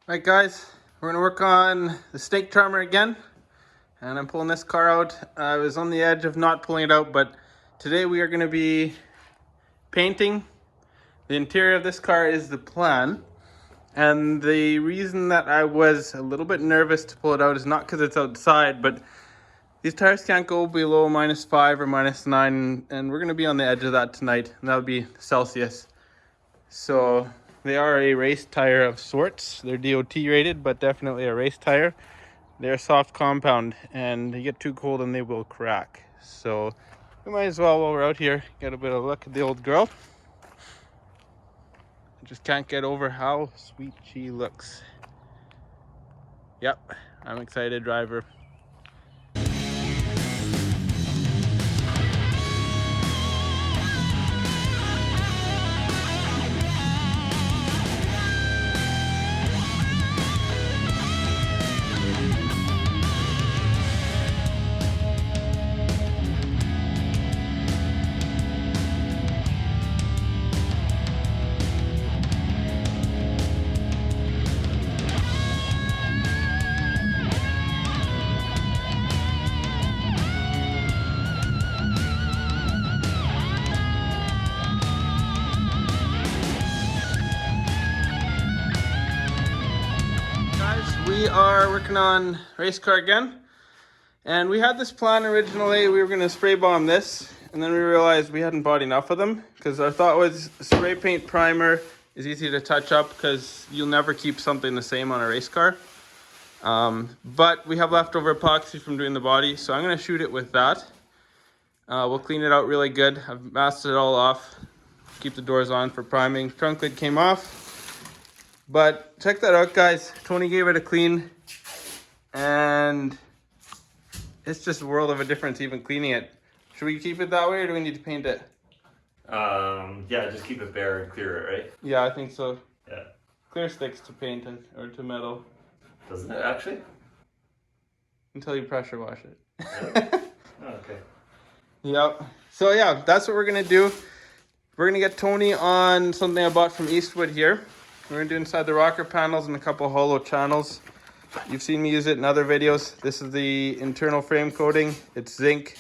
Alright guys, we're going to work on the snake charmer again, and I'm pulling this car out. I was on the edge of not pulling it out, but today we are going to be painting. The interior of this car is the plan, and the reason that I was a little bit nervous to pull it out is not because it's outside, but these tires can't go below -5 or -9, and we're going to be on the edge of that tonight, and that'll be Celsius. So they are a race tire of sorts. They're DOT rated, but definitely a race tire. They're a soft compound, and they get too cold and they will crack. So we might as well, while we're out here, get a bit of a look at the old girl. I just can't get over how sweet she looks. Yep, I'm excited to drive her. We are working on race car again, and we had this plan originally. We were going to spray bomb this, and then we realized we hadn't bought enough of them, because our thought was spray paint primer is easy to touch up because you'll never keep something the same on a race car. But we have leftover epoxy from doing the body, so I'm going to shoot it with that. We'll clean it out really good. I've masked it all off, keep the doors on for priming. Trunk lid came off. But check that out, guys. Tony gave it a clean, and it's just a world of a difference even cleaning it. Should we keep it that way, or do we need to paint it? Yeah, just keep it bare and clear it, right? Yeah, I think so. Yeah. Clear sticks to paint or to metal. Doesn't it actually? Until you pressure wash it. Yeah. Oh, okay. Yep. So yeah, that's what we're gonna do. We're gonna get Tony on something I bought from Eastwood here. We're going to do inside the rocker panels and a couple hollow channels. You've seen me use it in other videos. This is the internal frame coating. It's zinc,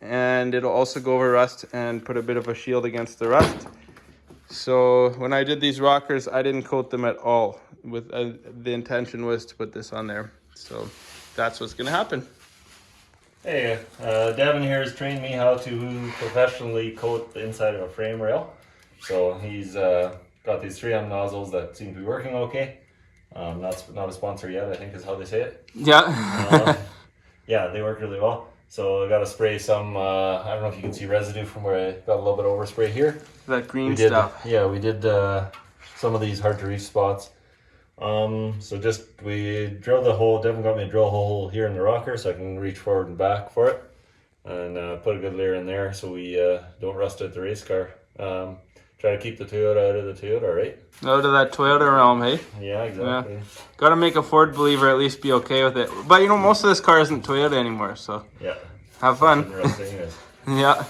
and it'll also go over rust and put a bit of a shield against the rust. So when I did these rockers, I didn't coat them at all. With the intention was to put this on there. So that's what's going to happen. Hey, Devin here has trained me how to professionally coat the inside of a frame rail. So he's got these 3M nozzles that seem to be working okay. That's not a sponsor yet, I think is how they say it. Yeah. Yeah, they work really well. So I got to spray some, I don't know if you can see residue from where I got a little bit of overspray here. That green stuff. Yeah, we did some of these hard to reach spots. So we drilled the hole. Devin got me to drill a hole here in the rocker so I can reach forward and back for it. And put a good layer in there so we don't rust out the race car. Try to keep the Toyota out of the Toyota, right? Out of that Toyota realm, hey? Yeah, exactly. Yeah. Gotta make a Ford believer at least be okay with it. But you know, most of this car isn't Toyota anymore, so yeah. Have fun. Yeah.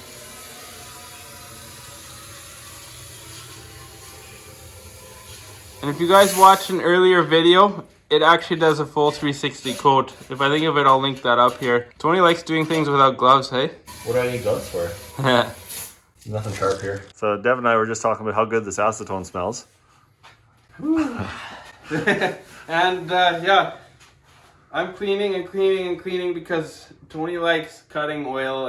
And if you guys watched an earlier video, it actually does a full 360 coat. If I think of it, I'll link that up here. Tony likes doing things without gloves, hey? What do I need gloves for? Nothing sharp here. So Dev and I were just talking about how good this acetone smells. And yeah, I'm cleaning and cleaning and cleaning because Tony likes cutting oil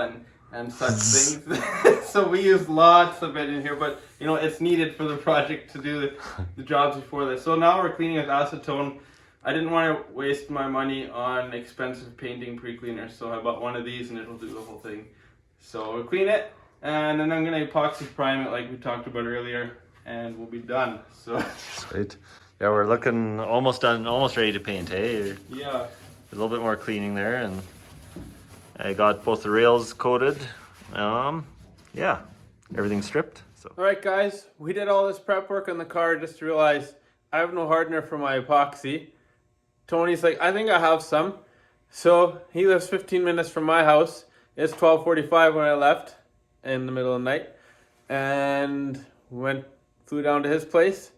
and such things. So we use lots of it in here, but you know, it's needed for the project to do the jobs before this. So now we're cleaning with acetone. I didn't want to waste my money on expensive painting pre-cleaners, so I bought one of these and it'll do the whole thing. So we'll clean it, and then I'm going to epoxy prime it like we talked about earlier, and we'll be done. So sweet. Yeah, we're looking almost done, almost ready to paint, hey? Yeah. A little bit more cleaning there, and I got both the rails coated. Yeah, everything's stripped. So. All right, guys, we did all this prep work on the car just to realize I have no hardener for my epoxy. Tony's like, I think I have some. So he lives 15 minutes from my house. It's 12:45 when I left in the middle of the night, and flew down to his place.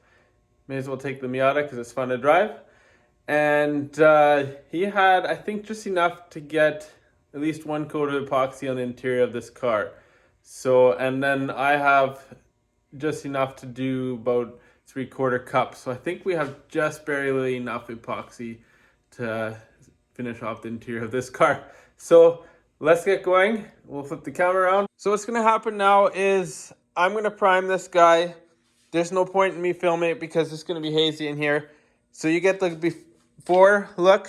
May as well take the Miata because it's fun to drive. And he had, I think, just enough to get at least one coat of epoxy on the interior of this car. So, and then I have just enough to do about 3/4 cup. So I think we have just barely enough epoxy to finish off the interior of this car. So let's get going. We'll flip the camera around. So what's gonna happen now is I'm gonna prime this guy. There's no point in me filming it because it's gonna be hazy in here. So you get the before look,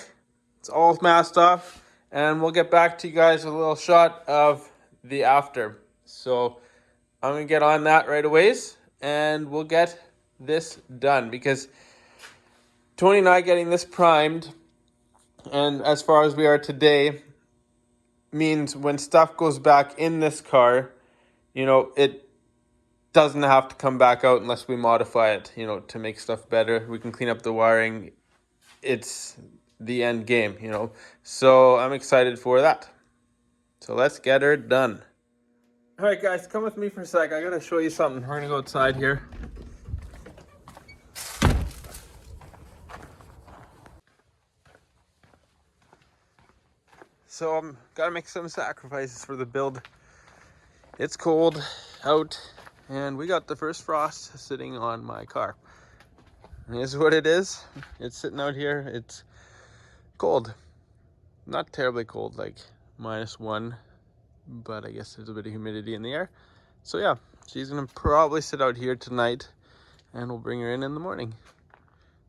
it's all masked off, and we'll get back to you guys with a little shot of the after. So I'm gonna get on that right away, and we'll get this done because Tony and I getting this primed, and as far as we are today, means when stuff goes back in this car, you know, it doesn't have to come back out unless we modify it, you know, to make stuff better. We can clean up the wiring. It's the end game, you know. So I'm excited for that. So let's get her done. All right, guys, come with me for a sec. I gotta show you something. We're gonna go outside here. So I'm gotta make some sacrifices for the build. It's cold out, and we got the first frost sitting on my car. And this is what it is. It's sitting out here. It's cold. Not terribly cold, like -1, but I guess there's a bit of humidity in the air. So yeah, she's gonna probably sit out here tonight, and we'll bring her in the morning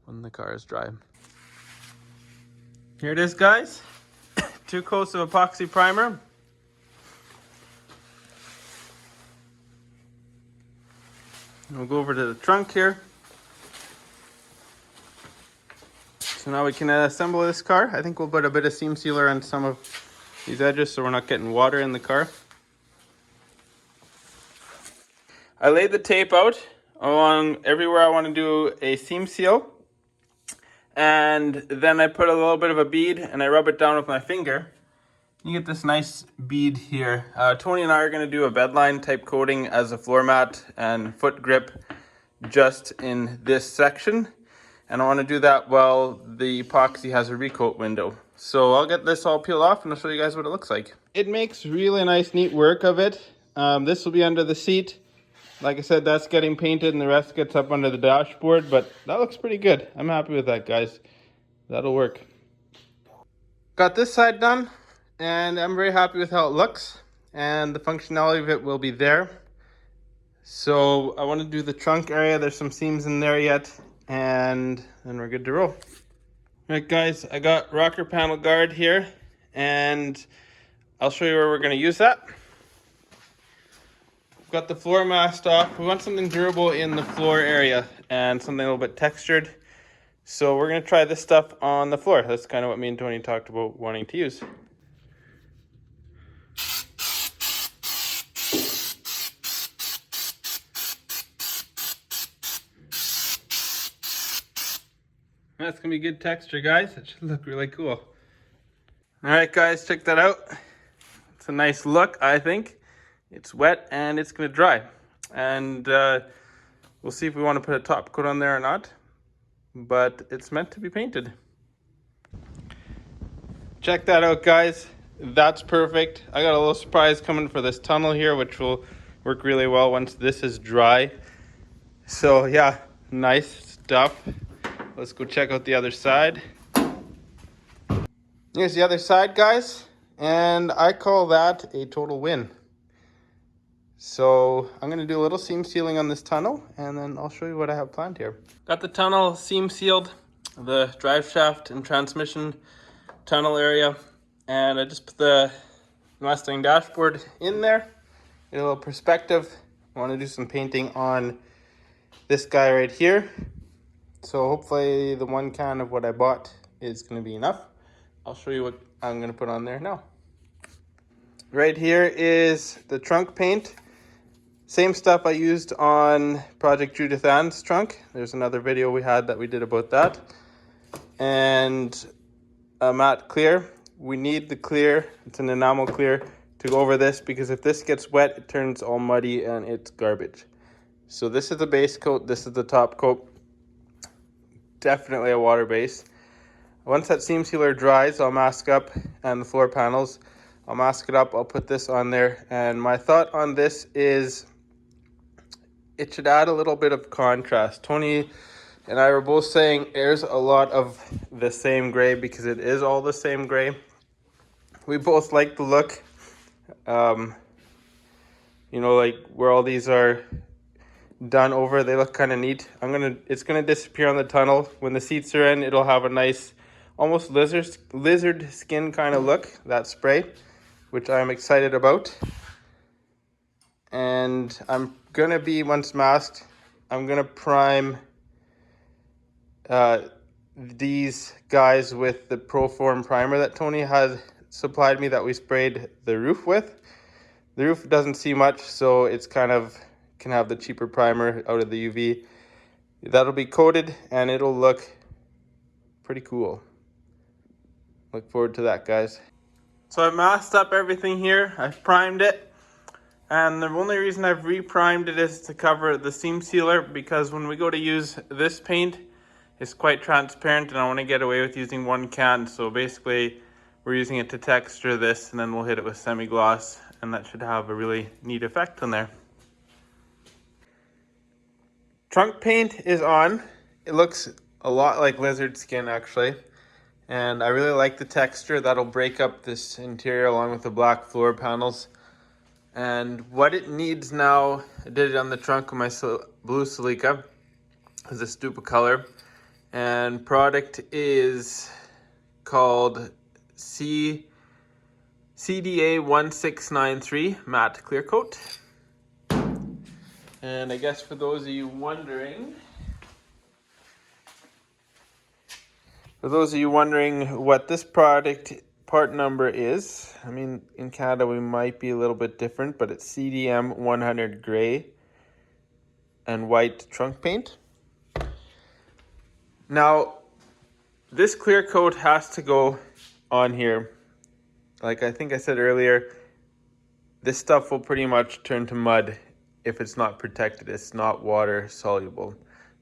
when the car is dry. Here it is, guys. 2 coats of epoxy primer. We'll go over to the trunk here. So now we can assemble this car. I think we'll put a bit of seam sealer on some of these edges so we're not getting water in the car. I laid the tape out along everywhere I want to do a seam seal. And then I put a little bit of a bead and I rub it down with my finger. You get this nice bead here. Tony and I are going to do a bedline type coating as a floor mat and foot grip just in this section. And I want to do that while the epoxy has a recoat window. So I'll get this all peeled off and I'll show you guys what it looks like. It makes really nice, neat work of it. This will be under the seat. Like I said, that's getting painted and the rest gets up under the dashboard, but that looks pretty good. I'm happy with that, guys. That'll work. Got this side done, and I'm very happy with how it looks, and the functionality of it will be there. So I want to do the trunk area. There's some seams in there yet, and then we're good to roll. All right, guys, I got rocker panel guard here, and I'll show you where we're going to use that. Got the floor masked off. We want something durable in the floor area and something a little bit textured. So we're going to try this stuff on the floor. That's kind of what me and Tony talked about wanting to use. That's going to be good texture, guys. It should look really cool. All right, guys, check that out. It's a nice look, I think. It's wet and it's going to dry. And we'll see if we want to put a top coat on there or not. But it's meant to be painted. Check that out, guys. That's perfect. I got a little surprise coming for this tunnel here, which will work really well once this is dry. So yeah, nice stuff. Let's go check out the other side. Here's the other side, guys. And I call that a total win. So I'm going to do a little seam sealing on this tunnel, and then I'll show you what I have planned here. Got the tunnel seam sealed, the drive shaft and transmission tunnel area, and I just put the Mustang dashboard in there. Get a little perspective. I want to do some painting on this guy right here. So hopefully the 1 can of what I bought is going to be enough. I'll show you what I'm going to put on there now. Right here is the trunk paint. Same stuff I used on Project Judith Ann's trunk. There's another video we had that we did about that. And a matte clear. We need the clear, it's an enamel clear, to go over this because if this gets wet, it turns all muddy and it's garbage. So this is the base coat, this is the top coat. Definitely a water base. Once that seam sealer dries, I'll mask up, and the floor panels, I'll mask it up. I'll put this on there. And my thought on this is it should add a little bit of contrast. Tony and I were both saying there's a lot of the same gray because it is all the same gray. We both like the look. You know, like where all these are done over, they look kind of neat. It's gonna disappear on the tunnel. When the seats are in, it'll have a nice, almost lizard skin kind of look, that spray, which I'm excited about. And I'm gonna be, once masked, I'm gonna prime these guys with the Proform primer that Tony had supplied me that we sprayed the roof with. The roof doesn't see much, so it's kind of can have the cheaper primer out of the UV. That'll be coated and it'll look pretty cool. Look forward to that, guys. So I've masked up everything here. I've primed it. And the only reason I've re-primed it is to cover the seam sealer, because when we go to use this paint, it's quite transparent and I want to get away with using one can. So basically we're using it to texture this, and then we'll hit it with semi-gloss, and that should have a really neat effect on there. Trunk paint is on. It looks a lot like lizard skin actually. And I really like the texture. That'll break up this interior along with the black floor panels. And what it needs now, I did it on the trunk of my blue Celica, is a stupid color. And product is called CDA 1693 Matte Clear Coat. And I guess for those of you wondering, what this part number is, I mean, in Canada we might be a little bit different, but it's CDM 100 gray and white trunk paint. Now, this clear coat has to go on here. Like I think I said earlier, this stuff will pretty much turn to mud if it's not protected. It's not water soluble.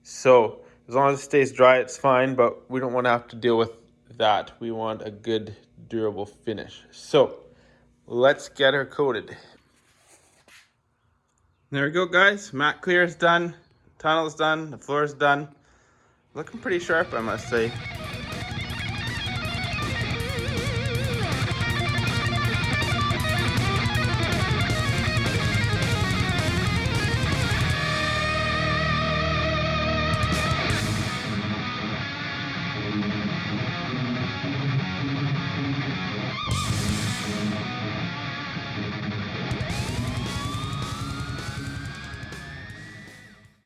So as long as it stays dry, it's fine, but we don't want to have to deal with that. We want a good, durable finish. So let's get her coated. There we go, guys. Matte clear is done. Tunnel's done. The floor is done. Looking pretty sharp, I must say.